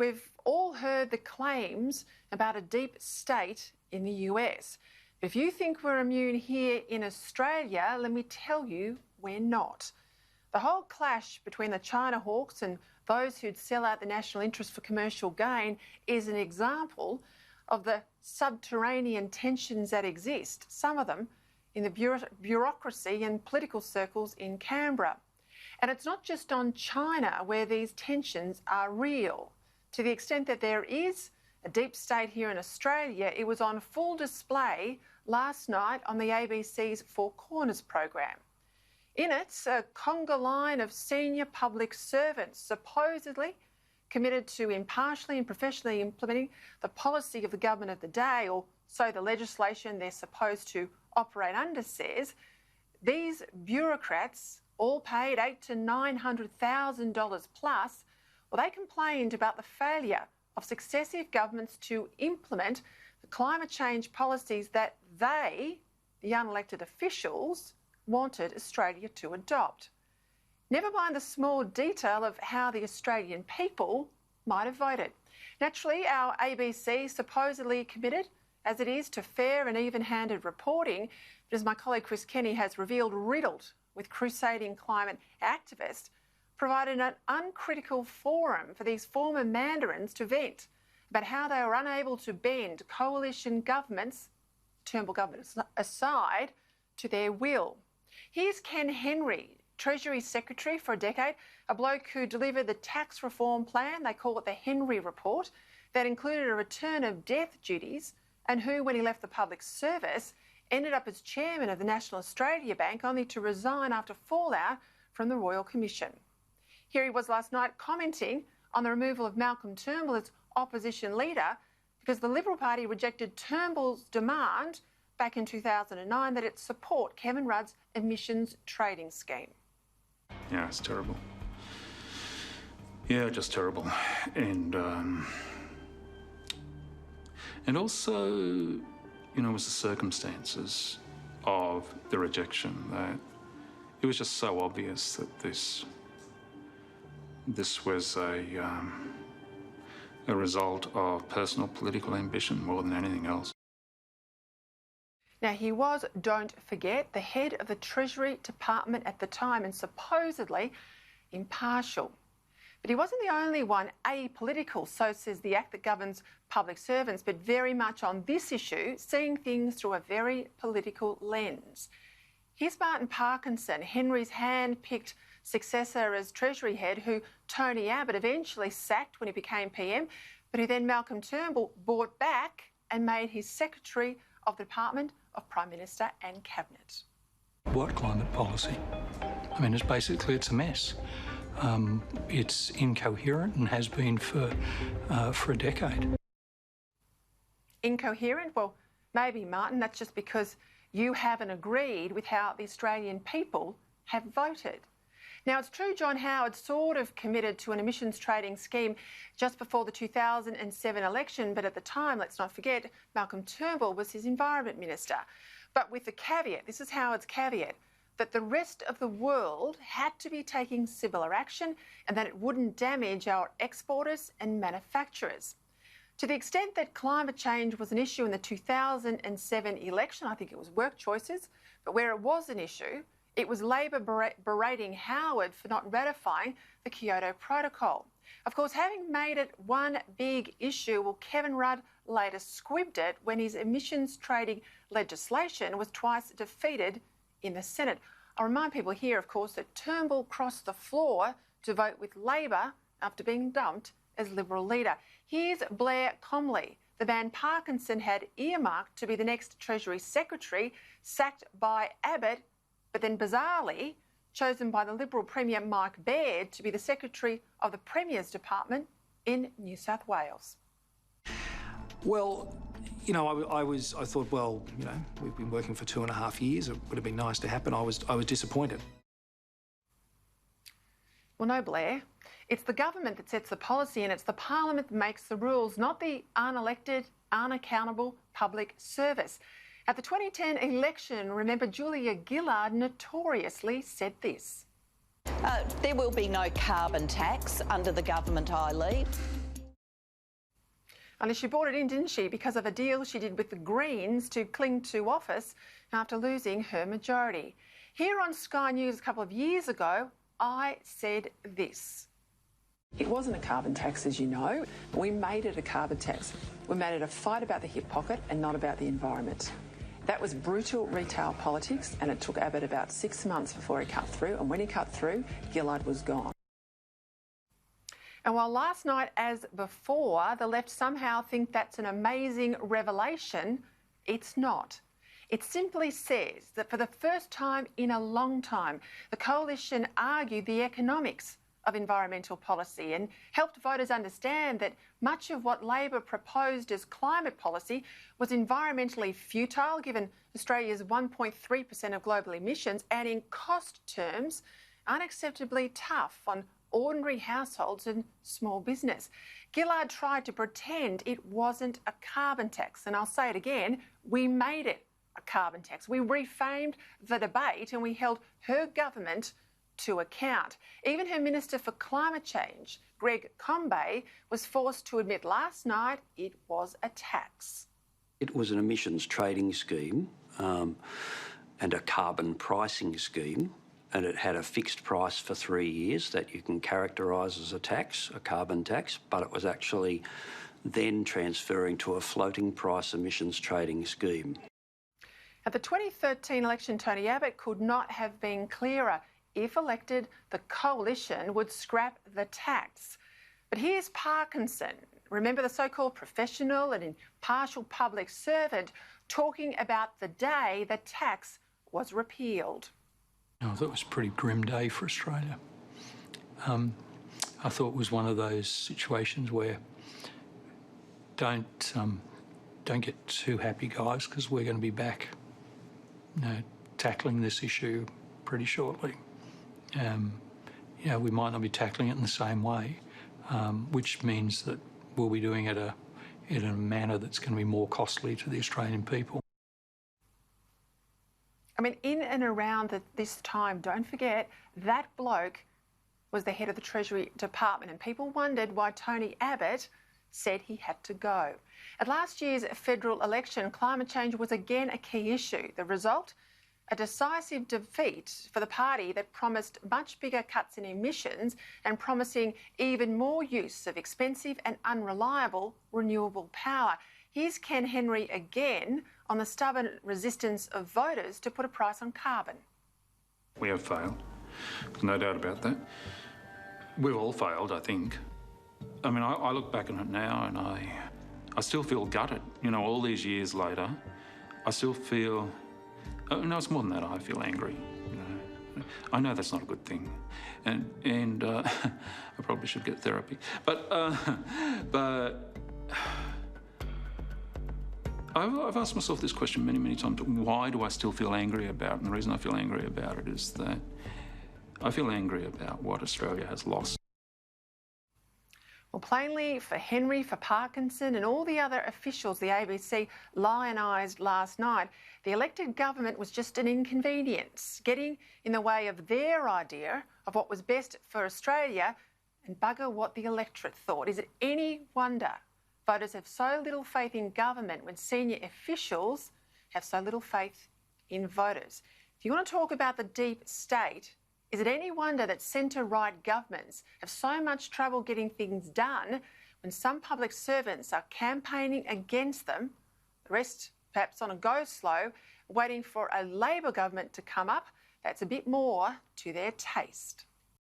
We've all heard the claims about a deep state in the US. But if you think we're immune here in Australia, let me tell you, we're not. The whole clash between the China hawks and those who'd sell out the national interest for commercial gain is an example of the subterranean tensions that exist, some of them in the bureaucracy and political circles in Canberra. And it's not just on China where these tensions are real. To the extent that there is a deep state here in Australia, it was on full display last night on the ABC's Four Corners program. In it, a conga line of senior public servants supposedly committed to impartially and professionally implementing the policy of the government of the day, or so the legislation they're supposed to operate under says. These bureaucrats, all paid $800,000 to $900,000 plus, well, they complained about the failure of successive governments to implement the climate change policies that they, the unelected officials, wanted Australia to adopt. Never mind the small detail of how the Australian people might have voted. Naturally, our ABC supposedly committed, as it is, to fair and even-handed reporting, but as my colleague Chris Kenny has revealed, riddled with crusading climate activists, provided an uncritical forum for these former mandarins to vent about how they were unable to bend coalition governments, Turnbull governments aside, to their will. Here's Ken Henry, Treasury Secretary for a decade, a bloke who delivered the tax reform plan, they call it the Henry Report, that included a return of death duties, and who, when he left the public service, ended up as chairman of the National Australia Bank, only to resign after fallout from the Royal Commission. Here he was last night commenting on the removal of Malcolm Turnbull as opposition leader because the Liberal Party rejected Turnbull's demand back in 2009 that it support Kevin Rudd's emissions trading scheme. Yeah, it's terrible. Yeah, just terrible. And also, you know, it was the circumstances of the rejection that it was just so obvious that this was a result of personal political ambition more than anything else. Now, he was, don't forget, the head of the Treasury Department at the time and supposedly impartial. But he wasn't the only one apolitical, so says the Act that governs public servants, but very much on this issue, seeing things through a very political lens. Here's Martin Parkinson, Henry's hand-picked successor as Treasury head, who Tony Abbott eventually sacked when he became PM, but who then Malcolm Turnbull brought back and made his Secretary of the Department of Prime Minister and Cabinet. What climate policy? I mean, it's a mess. It's incoherent and has been for a decade. Incoherent? Well, maybe, Martin, that's just because you haven't agreed with how the Australian people have voted. Now, it's true John Howard sort of committed to an emissions trading scheme just before the 2007 election, but at the time, let's not forget, Malcolm Turnbull was his Environment Minister. But with the caveat, this is Howard's caveat, that the rest of the world had to be taking similar action and that it wouldn't damage our exporters and manufacturers. To the extent that climate change was an issue in the 2007 election, I think it was work choices, but where it was an issue, it was Labor berating Howard for not ratifying the Kyoto Protocol. Of course, having made it one big issue, well, Kevin Rudd later squibbed it when his emissions trading legislation was twice defeated in the Senate. I'll remind people here, of course, that Turnbull crossed the floor to vote with Labor after being dumped as Liberal leader. Here's Blair Comley, the man Parkinson had earmarked to be the next Treasury Secretary, sacked by Abbott, but then bizarrely chosen by the Liberal Premier Mike Baird to be the Secretary of the Premier's Department in New South Wales. Well, you know, I thought, well, you know, we've been working for 2.5 years. It would have been nice to happen. I was disappointed. Well, no, Blair. It's the government that sets the policy and it's the parliament that makes the rules, not the unelected, unaccountable public service. At the 2010 election, remember, Julia Gillard notoriously said this. There will be no carbon tax under the government I lead. Only she brought it in, didn't she, because of a deal she did with the Greens to cling to office after losing her majority. Here on Sky News a couple of years ago, I said this. It wasn't a carbon tax, as you know. We made it a carbon tax. We made it a fight about the hip pocket and not about the environment. That was brutal retail politics, and it took Abbott about 6 months before he cut through, and when he cut through, Gillard was gone. And while last night, as before, the left somehow think that's an amazing revelation, it's not. It simply says that for the first time in a long time, the coalition argued the economics of environmental policy and helped voters understand that much of what Labor proposed as climate policy was environmentally futile, given Australia's 1.3% of global emissions, and in cost terms, unacceptably tough on ordinary households and small business. Gillard tried to pretend it wasn't a carbon tax, and I'll say it again, we made it a carbon tax. We reframed the debate and we held her government to account. Even her Minister for Climate Change, Greg Combet, was forced to admit last night it was a tax. It was an emissions trading scheme and a carbon pricing scheme, and it had a fixed price for 3 years that you can characterise as a tax, a carbon tax, but it was actually then transferring to a floating price emissions trading scheme. At the 2013 election, Tony Abbott could not have been clearer. If elected, the coalition would scrap the tax. But here's Parkinson, remember the so-called professional and impartial public servant, talking about the day the tax was repealed. I thought it was a pretty grim day for Australia. I thought it was one of those situations where don't get too happy, guys, because we're going to be back, tackling this issue pretty shortly. We might not be tackling it in the same way, which means that we'll be doing it in a manner that's going to be more costly to the Australian people. I mean, in and around this time, don't forget, that bloke was the head of the Treasury Department, and people wondered why Tony Abbott said he had to go. At last year's federal election, climate change was again a key issue. The result? A decisive defeat for the party that promised much bigger cuts in emissions and promising even more use of expensive and unreliable renewable power. Here's Ken Henry again on the stubborn resistance of voters to put a price on carbon. We have failed. There's no doubt about that. We've all failed, I think. I mean, I look back on it now and I still feel gutted. All these years later, I still feel... Oh, no, it's more than that. I feel angry. I know that's not a good thing, and I probably should get therapy. But I've asked myself this question many, many times. Why do I still feel angry about it? And the reason I feel angry about it is that I feel angry about what Australia has lost. Well, plainly, for Henry, for Parkinson and all the other officials the ABC lionised last night, the elected government was just an inconvenience, getting in the way of their idea of what was best for Australia and bugger what the electorate thought. Is it any wonder voters have so little faith in government when senior officials have so little faith in voters? If you want to talk about the deep state, is it any wonder that centre-right governments have so much trouble getting things done when some public servants are campaigning against them, the rest perhaps on a go-slow, waiting for a Labor government to come up that's a bit more to their taste?